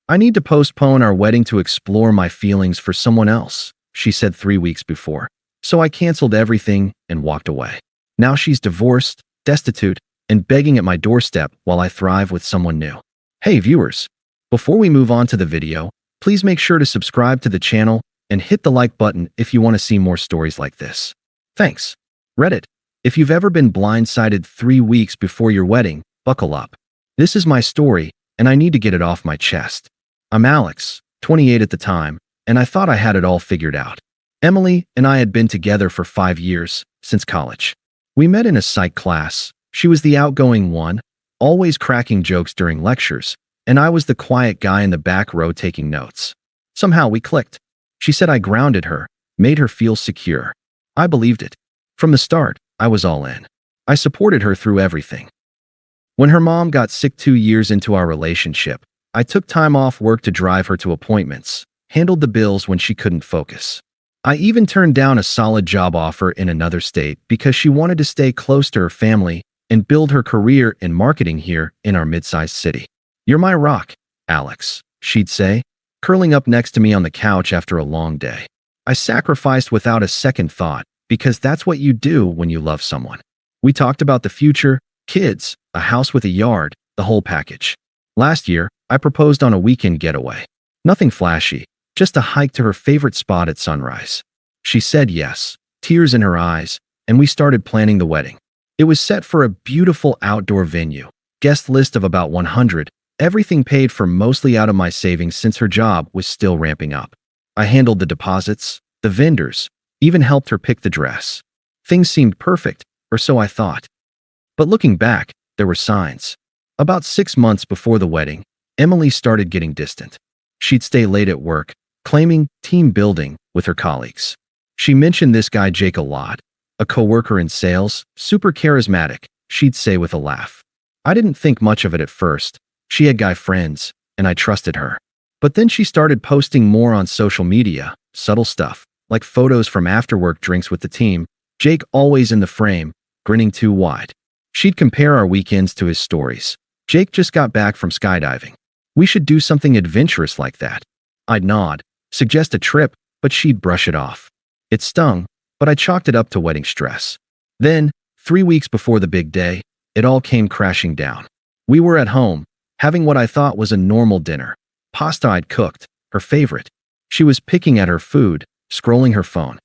I need to postpone our wedding to explore my feelings for someone else, she said 3 weeks before. So I canceled everything and walked away. Now she's divorced, destitute, and begging at my doorstep while I thrive with someone new. Hey viewers, before we move on to the video, please make sure to subscribe to the channel and hit the like button if you want to see more stories like this. Thanks. Reddit. If you've ever been blindsided 3 weeks before your wedding, buckle up. This is my story, and I need to get it off my chest. I'm Alex, 28 at the time, and I thought I had it all figured out. Emily and I had been together for 5 years, since college. We met in a psych class. She was the outgoing one, always cracking jokes during lectures, and I was the quiet guy in the back row taking notes. Somehow we clicked. She said I grounded her, made her feel secure. I believed it. From the start, I was all in. I supported her through everything. When her mom got sick 2 years into our relationship, I took time off work to drive her to appointments, handled the bills when she couldn't focus. I even turned down a solid job offer in another state because she wanted to stay close to her family and build her career in marketing here in our mid-sized city. "You're my rock, Alex," she'd say, curling up next to me on the couch after a long day. I sacrificed without a second thought, because that's what you do when you love someone. We talked about the future, kids, a house with a yard, the whole package. Last year, I proposed on a weekend getaway. Nothing flashy, just a hike to her favorite spot at sunrise. She said yes, tears in her eyes, and we started planning the wedding. It was set for a beautiful outdoor venue, guest list of about 100, everything paid for mostly out of my savings since her job was still ramping up. I handled the deposits, the vendors, even helped her pick the dress. Things seemed perfect, or so I thought. But looking back, there were signs. About 6 months before the wedding, Emily started getting distant. She'd stay late at work, claiming team building with her colleagues. She mentioned this guy Jake a lot, a coworker in sales, super charismatic, she'd say with a laugh. I didn't think much of it at first. She had guy friends, and I trusted her. But then she started posting more on social media, subtle stuff, like photos from after-work drinks with the team, Jake always in the frame, grinning too wide. She'd compare our weekends to his stories. Jake just got back from skydiving. We should do something adventurous like that. I'd nod, suggest a trip, but she'd brush it off. It stung, but I chalked it up to wedding stress. Then, 3 weeks before the big day, it all came crashing down. We were at home, having what I thought was a normal dinner. Pasta I'd cooked, her favorite. She was picking at her food, scrolling her phone.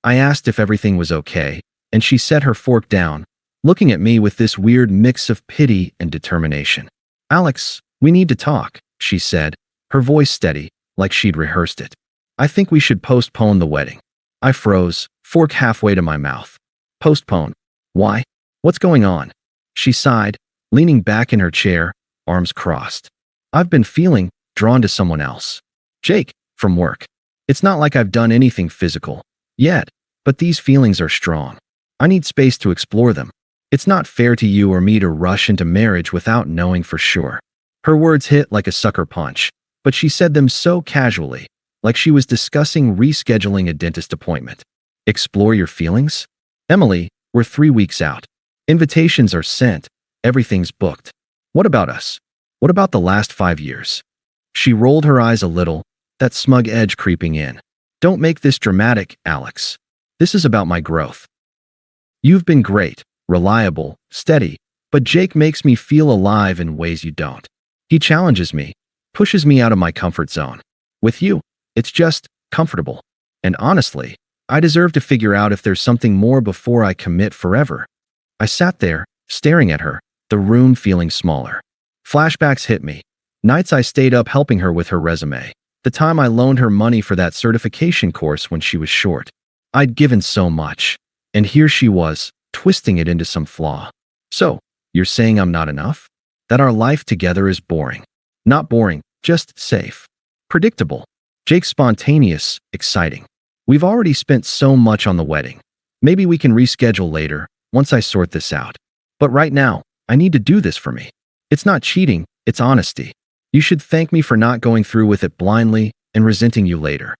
I asked if everything was okay, and she set her fork down, looking at me with this weird mix of pity and determination. "Alex, we need to talk," she said, her voice steady, like she'd rehearsed it. "I think we should postpone the wedding." I froze, fork halfway to my mouth. "Postpone? Why? What's going on?" She sighed, leaning back in her chair, arms crossed. "I've been feeling drawn to someone else. Jake, from work. It's not like I've done anything physical yet, but these feelings are strong. I need space to explore them. It's not fair to you or me to rush into marriage without knowing for sure." Her words hit like a sucker punch, but she said them so casually, like she was discussing rescheduling a dentist appointment. Explore your feelings? Emily, we're 3 weeks out. Invitations are sent. Everything's booked. What about us? What about the last 5 years? She rolled her eyes a little, that smug edge creeping in. "Don't make this dramatic, Alex. This is about my growth. You've been great, reliable, steady, but Jake makes me feel alive in ways you don't. He challenges me, pushes me out of my comfort zone. With you, it's just comfortable. And honestly, I deserve to figure out if there's something more before I commit forever." I sat there, staring at her, the room feeling smaller. Flashbacks hit me. Nights I stayed up helping her with her resume. The time I loaned her money for that certification course when she was short. I'd given so much. And here she was, twisting it into some flaw. "So, you're saying I'm not enough? That our life together is boring?" "Not boring, just safe. Predictable. Jake's spontaneous, exciting. We've already spent so much on the wedding. Maybe we can reschedule later, once I sort this out. But right now, I need to do this for me. It's not cheating, it's honesty. You should thank me for not going through with it blindly and resenting you later."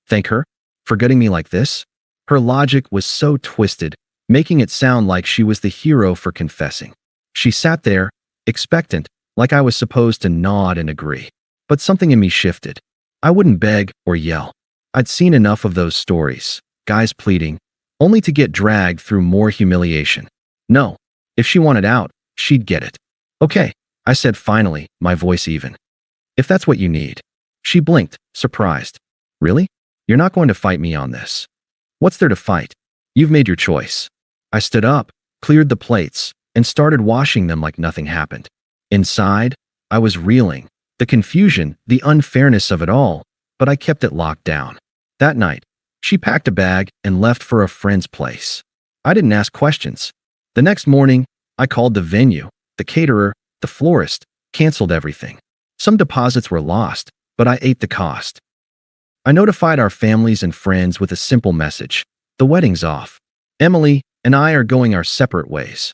Thank her? For getting me like this? Her logic was so twisted, making it sound like she was the hero for confessing. She sat there, expectant, like I was supposed to nod and agree. But something in me shifted. I wouldn't beg or yell. I'd seen enough of those stories, guys pleading, only to get dragged through more humiliation. No, if she wanted out, she'd get it. Okay, I said finally, my voice even. If that's what you need. She blinked, surprised. Really? You're not going to fight me on this. What's there to fight? You've made your choice. I stood up, cleared the plates, and started washing them like nothing happened. Inside, I was reeling, the confusion, the unfairness of it all, but I kept it locked down. That night, she packed a bag and left for a friend's place. I didn't ask questions. The next morning, I called the venue, the caterer, the florist, canceled everything. Some deposits were lost, but I ate the cost. I notified our families and friends with a simple message. The wedding's off. Emily and I are going our separate ways.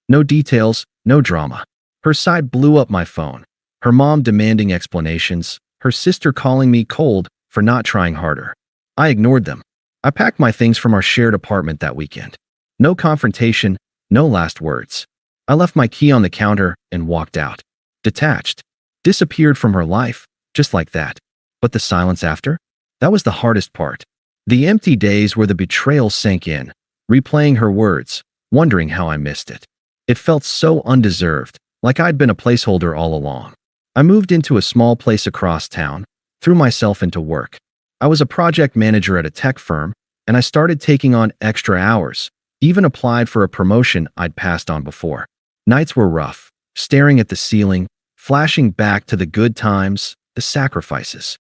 No details, no drama. Her side blew up my phone. Her mom demanding explanations, her sister calling me cold for not trying harder. I ignored them. I packed my things from our shared apartment that weekend. No confrontation, no last words. I left my key on the counter and walked out. Detached. Disappeared from her life, just like that. But the silence after? That was the hardest part. The empty days where the betrayal sank in, replaying her words, wondering how I missed it. It felt so undeserved, like I'd been a placeholder all along. I moved into a small place across town, threw myself into work. I was a project manager at a tech firm, and I started taking on extra hours, even applied for a promotion I'd passed on before. Nights were rough, staring at the ceiling, flashing back to the good times, the sacrifices.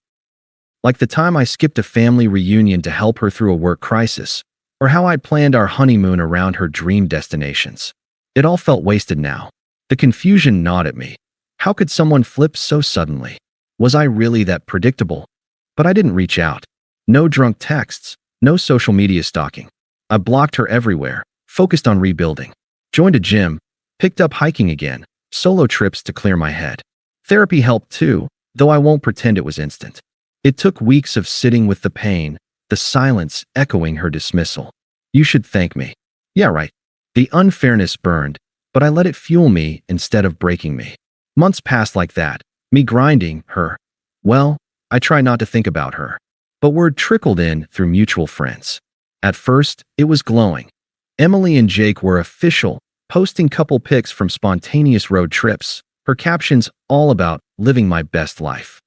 Like the time I skipped a family reunion to help her through a work crisis, or how I'd planned our honeymoon around her dream destinations. It all felt wasted now. The confusion gnawed at me. How could someone flip so suddenly? Was I really that predictable? But I didn't reach out. No drunk texts, no social media stalking. I blocked her everywhere, focused on rebuilding. Joined a gym, picked up hiking again, solo trips to clear my head. Therapy helped too, though I won't pretend it was instant. It took weeks of sitting with the pain, the silence echoing her dismissal. You should thank me. Yeah, right. The unfairness burned, but I let it fuel me instead of breaking me. Months passed like that, me grinding her. Well, I try not to think about her. But word trickled in through mutual friends. At first, it was glowing. Emily and Jake were official, posting couple pics from spontaneous road trips, her captions all about living my best life.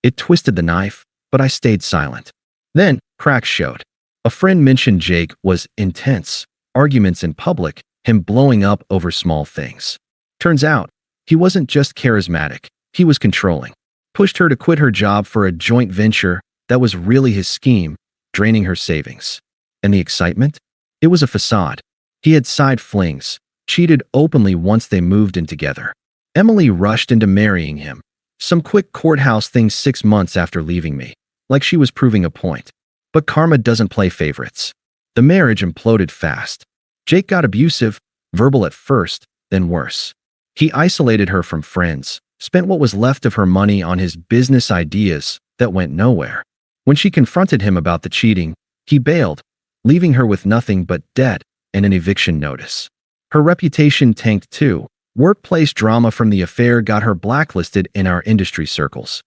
It twisted the knife, but I stayed silent. Then, cracks showed. A friend mentioned Jake was intense, arguments in public, him blowing up over small things. Turns out, he wasn't just charismatic, he was controlling. Pushed her to quit her job for a joint venture that was really his scheme, draining her savings. And the excitement? It was a facade. He had side flings, cheated openly once they moved in together. Emily rushed into marrying him. Some quick courthouse things 6 months after leaving me, like she was proving a point. But karma doesn't play favorites. The marriage imploded fast. Jake got abusive, verbal at first, then worse. He isolated her from friends, spent what was left of her money on his business ideas that went nowhere. When she confronted him about the cheating, he bailed, leaving her with nothing but debt and an eviction notice. Her reputation tanked too. Workplace drama from the affair got her blacklisted in our industry circles.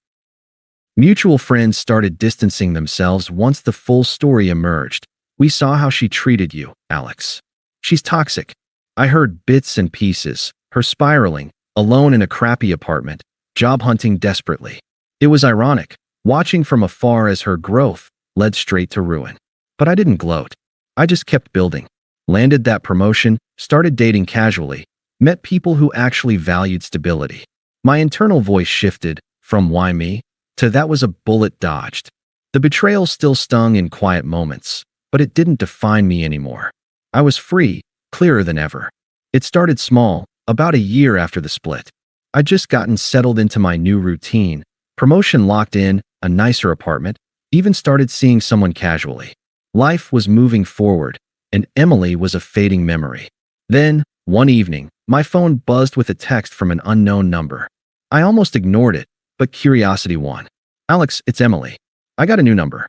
Mutual friends started distancing themselves once the full story emerged. We saw how she treated you, Alex. She's toxic. I heard bits and pieces, her spiraling, alone in a crappy apartment, job hunting desperately. It was ironic, watching from afar as her growth led straight to ruin. But I didn't gloat. I just kept building. Landed that promotion, started dating casually, met people who actually valued stability. My internal voice shifted from why me to that was a bullet dodged. The betrayal still stung in quiet moments, but it didn't define me anymore. I was free, clearer than ever. It started small, about a year after the split. I'd just gotten settled into my new routine, promotion locked in, a nicer apartment, even started seeing someone casually. Life was moving forward, and Emily was a fading memory. Then, one evening, my phone buzzed with a text from an unknown number. I almost ignored it, but curiosity won. Alex, it's Emily. I got a new number.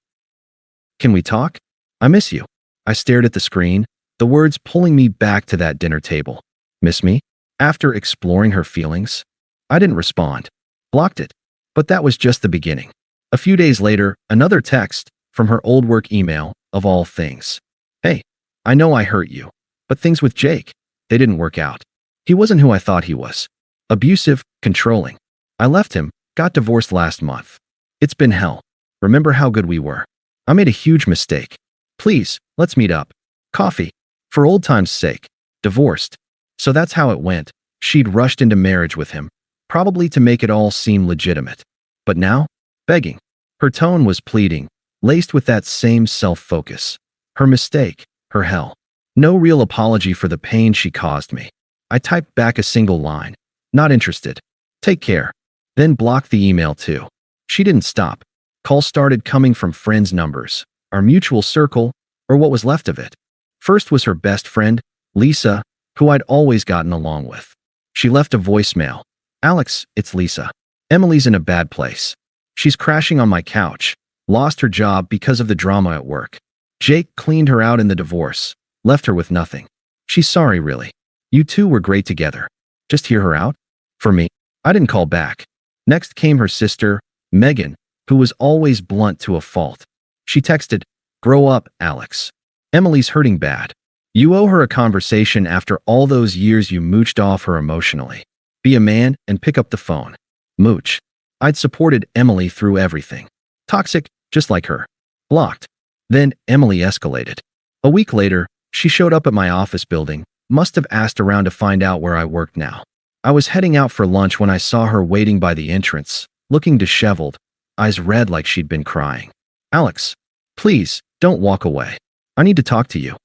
Can we talk? I miss you. I stared at the screen, the words pulling me back to that dinner table. Miss me? After exploring her feelings? I didn't respond. Blocked it. But that was just the beginning. A few days later, another text from her old work email, of all things. Hey, I know I hurt you, but things with Jake, they didn't work out. He wasn't who I thought he was. Abusive, controlling. I left him, got divorced last month. It's been hell. Remember how good we were? I made a huge mistake. Please, let's meet up. Coffee. For old time's sake. Divorced. So that's how it went. She'd rushed into marriage with him, probably to make it all seem legitimate. But now? Begging. Her tone was pleading, laced with that same self-focus. Her mistake. Her hell. No real apology for the pain she caused me. I typed back a single line. Not interested. Take care. Then blocked the email too. She didn't stop. Calls started coming from friends' numbers, our mutual circle, or what was left of it. First was her best friend, Lisa, who I'd always gotten along with. She left a voicemail. Alex, it's Lisa. Emily's in a bad place. She's crashing on my couch. Lost her job because of the drama at work. Jake cleaned her out in the divorce. Left her with nothing. She's sorry, really. You two were great together. Just hear her out? For me, I didn't call back. Next came her sister, Megan, who was always blunt to a fault. She texted, "Grow up, Alex. Emily's hurting bad. You owe her a conversation after all those years you mooched off her emotionally. Be a man and pick up the phone." Mooch. I'd supported Emily through everything. Toxic, just like her. Blocked. Then Emily escalated. A week later, she showed up at my office building, must have asked around to find out where I worked now. I was heading out for lunch when I saw her waiting by the entrance, looking disheveled, eyes red like she'd been crying. "Alex, please, don't walk away. I need to talk to you."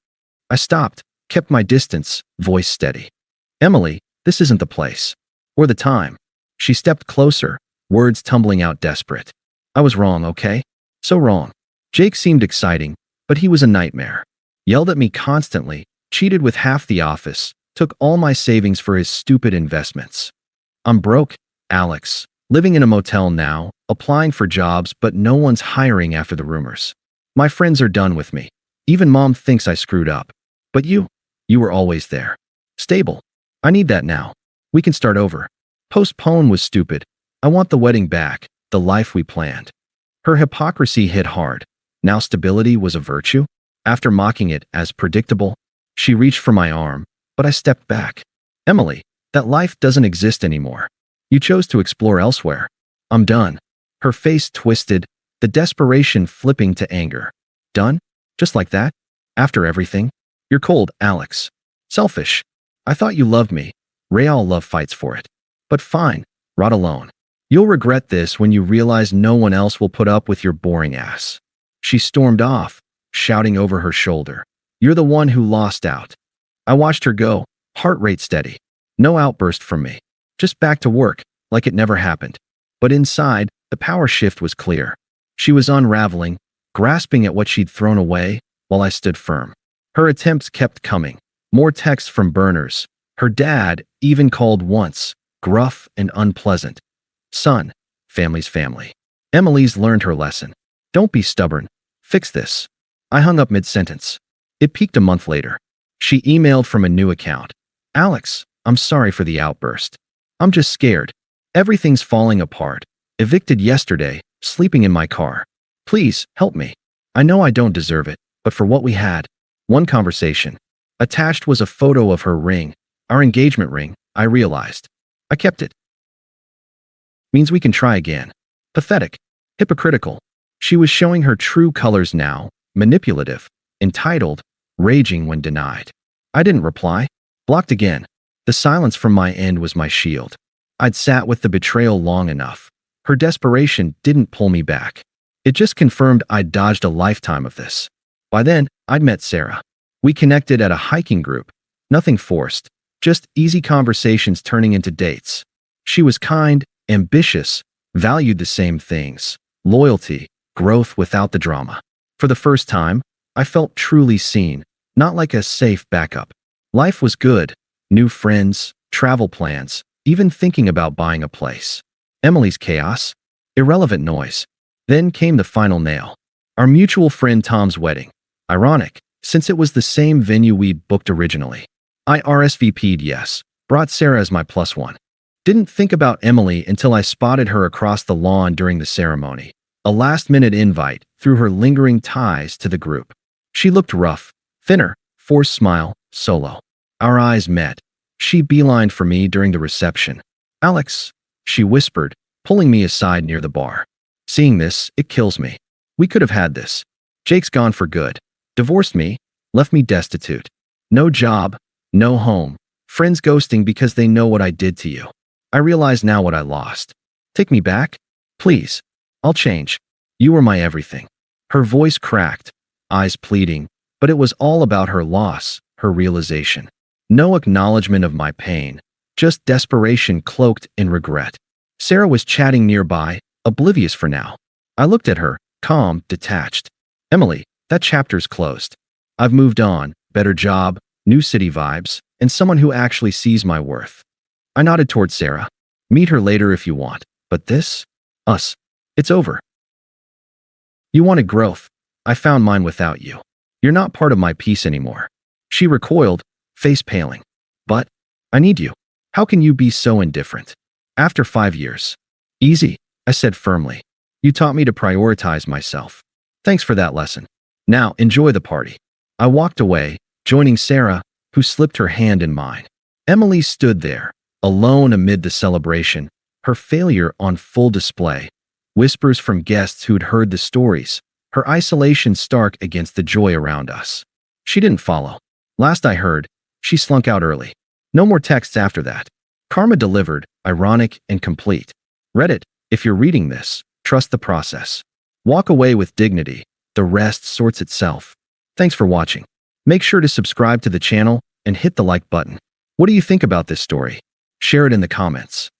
I stopped, kept my distance, voice steady. "Emily, this isn't the place. Or the time." She stepped closer, words tumbling out desperate. "I was wrong, okay? So wrong. Jake seemed exciting, but he was a nightmare. Yelled at me constantly, cheated with half the office, took all my savings for his stupid investments. I'm broke, Alex, living in a motel now, applying for jobs, but no one's hiring after the rumors. My friends are done with me. Even mom thinks I screwed up. But you were always there. Stable. I need that now. We can start over. Postpone was stupid. I want the wedding back, the life we planned." Her hypocrisy hit hard. Now stability was a virtue? After mocking it as predictable, she reached for my arm, but I stepped back. "Emily, that life doesn't exist anymore. You chose to explore elsewhere. I'm done." Her face twisted, the desperation flipping to anger. "Done? Just like that? After everything? You're cold, Alex. Selfish. I thought you loved me. Real love fights for it. But fine, rot alone. You'll regret this when you realize no one else will put up with your boring ass." She stormed off, shouting over her shoulder, "You're the one who lost out." I watched her go, heart rate steady. No outburst from me. Just back to work, like it never happened. But inside, the power shift was clear. She was unraveling, grasping at what she'd thrown away, while I stood firm. Her attempts kept coming. More texts from burners. Her dad even called once, gruff and unpleasant. "Son, family's family. Emily's learned her lesson. Don't be stubborn. Fix this." I hung up mid-sentence. It peaked a month later. She emailed from a new account. "Alex, I'm sorry for the outburst. I'm just scared. Everything's falling apart. Evicted yesterday, sleeping in my car. Please, help me. I know I don't deserve it, but for what we had." One conversation. Attached was a photo of her ring, our engagement ring, I realized. I kept it. Means we can try again. Pathetic. Hypocritical. She was showing her true colors now, manipulative, entitled, raging when denied. I didn't reply. Blocked again. The silence from my end was my shield. I'd sat with the betrayal long enough. Her desperation didn't pull me back. It just confirmed I'd dodged a lifetime of this. By then, I'd met Sarah. We connected at a hiking group. Nothing forced, just easy conversations turning into dates. She was kind, ambitious, valued the same things: loyalty, growth without the drama. For the first time, I felt truly seen, not like a safe backup. Life was good. New friends, travel plans, even thinking about buying a place. Emily's chaos? Irrelevant noise. Then came the final nail. Our mutual friend Tom's wedding. Ironic, since it was the same venue we'd booked originally. I RSVP'd yes, brought Sarah as my +1. Didn't think about Emily until I spotted her across the lawn during the ceremony. A last-minute invite through her lingering ties to the group. She looked rough, thinner, forced smile, solo. Our eyes met. She beelined for me during the reception. "Alex," she whispered, pulling me aside near the bar. Seeing this, it kills me. We could have had this. Jake's gone for good. Divorced me, left me destitute. No job, no home. Friends ghosting because they know what I did to you. I realize now what I lost. Take me back? Please. I'll change. You were my everything." Her voice cracked, eyes pleading, but it was all about her loss, her realization. No acknowledgement of my pain, just desperation cloaked in regret. Sarah was chatting nearby, oblivious for now. I looked at her, calm, detached. "Emily, that chapter's closed. I've moved on, better job, new city vibes, and someone who actually sees my worth." I nodded toward Sarah. "Meet her later if you want, but this? Us. It's over. You wanted growth. I found mine without you. You're not part of my peace anymore." She recoiled, face paling. "But I need you. How can you be so indifferent? After 5 years." "Easy," I said firmly. "You taught me to prioritize myself. Thanks for that lesson. Now enjoy the party." I walked away, joining Sarah, who slipped her hand in mine. Emily stood there, alone amid the celebration, her failure on full display. Whispers from guests who'd heard the stories, her isolation stark against the joy around us. She didn't follow. Last I heard, she slunk out early. No more texts after that. Karma delivered, ironic and complete. Reddit, if you're reading this, trust the process. Walk away with dignity. The rest sorts itself. Thanks for watching. Make sure to subscribe to the channel and hit the like button. What do you think about this story? Share it in the comments.